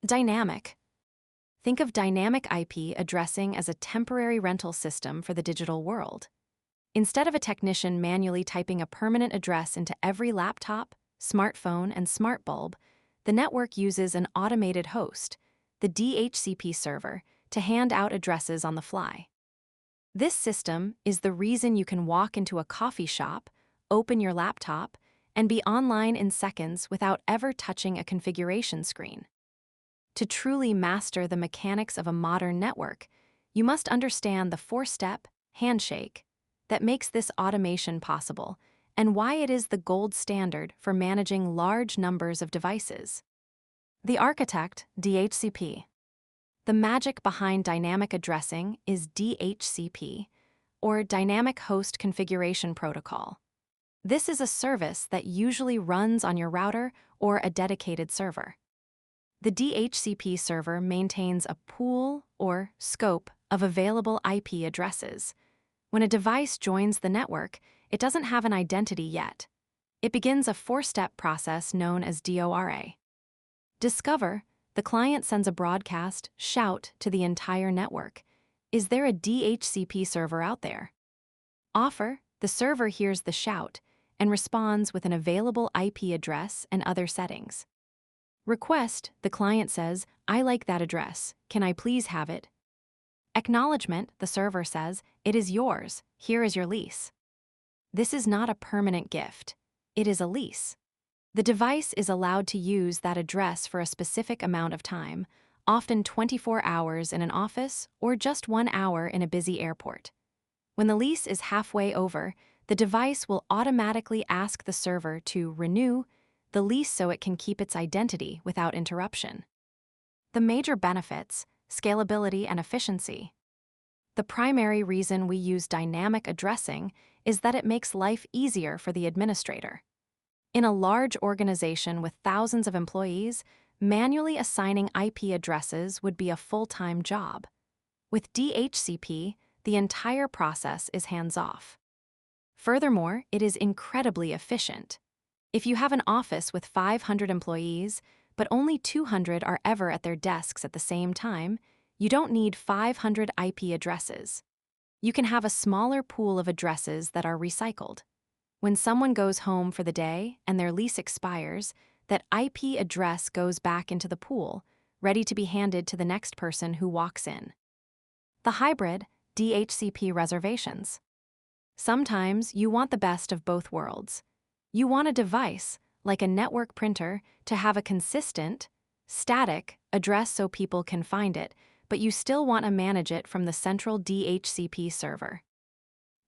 Dynamic. Think of dynamic IP addressing as a temporary rental system for the digital world. Instead of a technician manually typing a permanent address into every laptop, smartphone, and smart bulb, the network uses an automated host, the DHCP server, to hand out addresses on the fly. This system is the reason you can walk into a coffee shop, open your laptop, and be online in seconds without ever touching a configuration screen. To truly master the mechanics of a modern network, you must understand the four-step handshake that makes this automation possible and why it is the gold standard for managing large numbers of devices. The architect, DHCP. The magic behind dynamic addressing is DHCP, or Dynamic Host Configuration Protocol. This is a service that usually runs on your router or a dedicated server. The DHCP server maintains a pool or scope of available IP addresses. When a device joins the network, it doesn't have an identity yet. It begins a four-step process known as DORA. Discover, the client sends a broadcast shout to the entire network. Is there a DHCP server out there? Offer, the server hears the shout and responds with an available IP address and other settings. Request, the client says, I like that address, can I please have it? Acknowledgement, the server says, it is yours, here is your lease. This is not a permanent gift, it is a lease. The device is allowed to use that address for a specific amount of time, often 24 hours in an office or just 1 hour in a busy airport. When the lease is halfway over, the device will automatically ask the server to renew the lease so it can keep its identity without interruption. The major benefits: scalability and efficiency. The primary reason we use dynamic addressing is that it makes life easier for the administrator. In a large organization with thousands of employees, manually assigning IP addresses would be a full-time job. With DHCP, the entire process is hands-off. Furthermore, it is incredibly efficient. If you have an office with 500 employees, but only 200 are ever at their desks at the same time, you don't need 500 IP addresses. You can have a smaller pool of addresses that are recycled. When someone goes home for the day and their lease expires, that IP address goes back into the pool, ready to be handed to the next person who walks in. The hybrid DHCP reservations. Sometimes you want the best of both worlds. You want a device, like a network printer, to have a consistent, static address so people can find it, but you still want to manage it from the central DHCP server.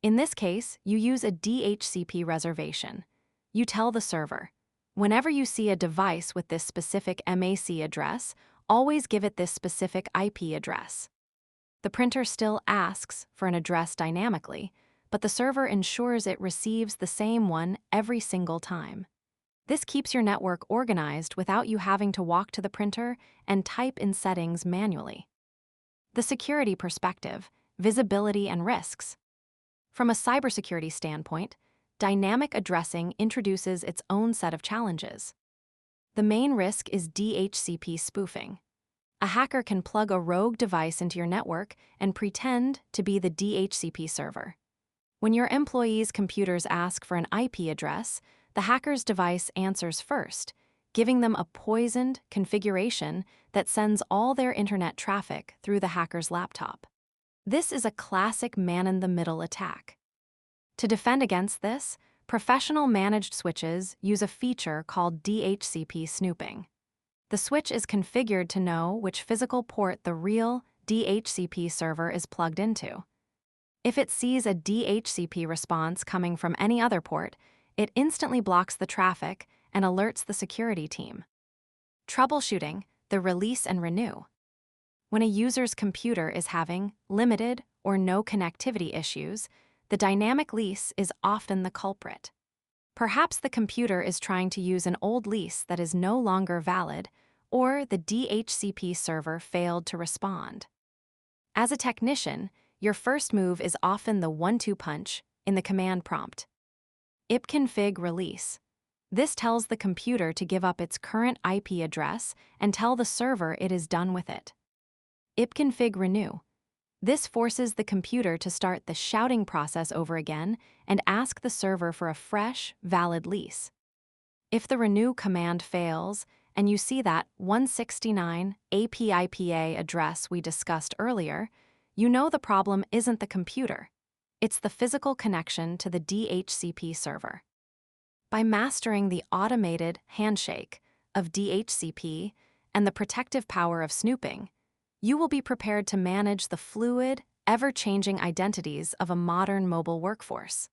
In this case, you use a DHCP reservation. You tell the server, whenever you see a device with this specific MAC address, always give it this specific IP address. The printer still asks for an address dynamically, but the server ensures it receives the same one every single time. This keeps your network organized without you having to walk to the printer and type in settings manually. The security perspective, visibility and risks. From a cybersecurity standpoint, dynamic addressing introduces its own set of challenges. The main risk is DHCP spoofing. A hacker can plug a rogue device into your network and pretend to be the DHCP server. When your employees' computers ask for an IP address, the hacker's device answers first, giving them a poisoned configuration that sends all their internet traffic through the hacker's laptop. This is a classic man-in-the-middle attack. To defend against this, professional managed switches use a feature called DHCP snooping. The switch is configured to know which physical port the real DHCP server is plugged into. If it sees a DHCP response coming from any other port, it instantly blocks the traffic and alerts the security team. Troubleshooting, the release and renew. When a user's computer is having limited or no connectivity issues, the dynamic lease is often the culprit. Perhaps the computer is trying to use an old lease that is no longer valid, or the DHCP server failed to respond. As a technician, your first move is often the 1-2 punch in the command prompt. ipconfig release. This tells the computer to give up its current IP address and tell the server it is done with it. ipconfig renew. This forces the computer to start the shouting process over again and ask the server for a fresh, valid lease. If the renew command fails, and you see that 169 APIPA address we discussed earlier, you know the problem isn't the computer. It's the physical connection to the DHCP server. By mastering the automated handshake of DHCP and the protective power of snooping, you will be prepared to manage the fluid, ever-changing identities of a modern mobile workforce.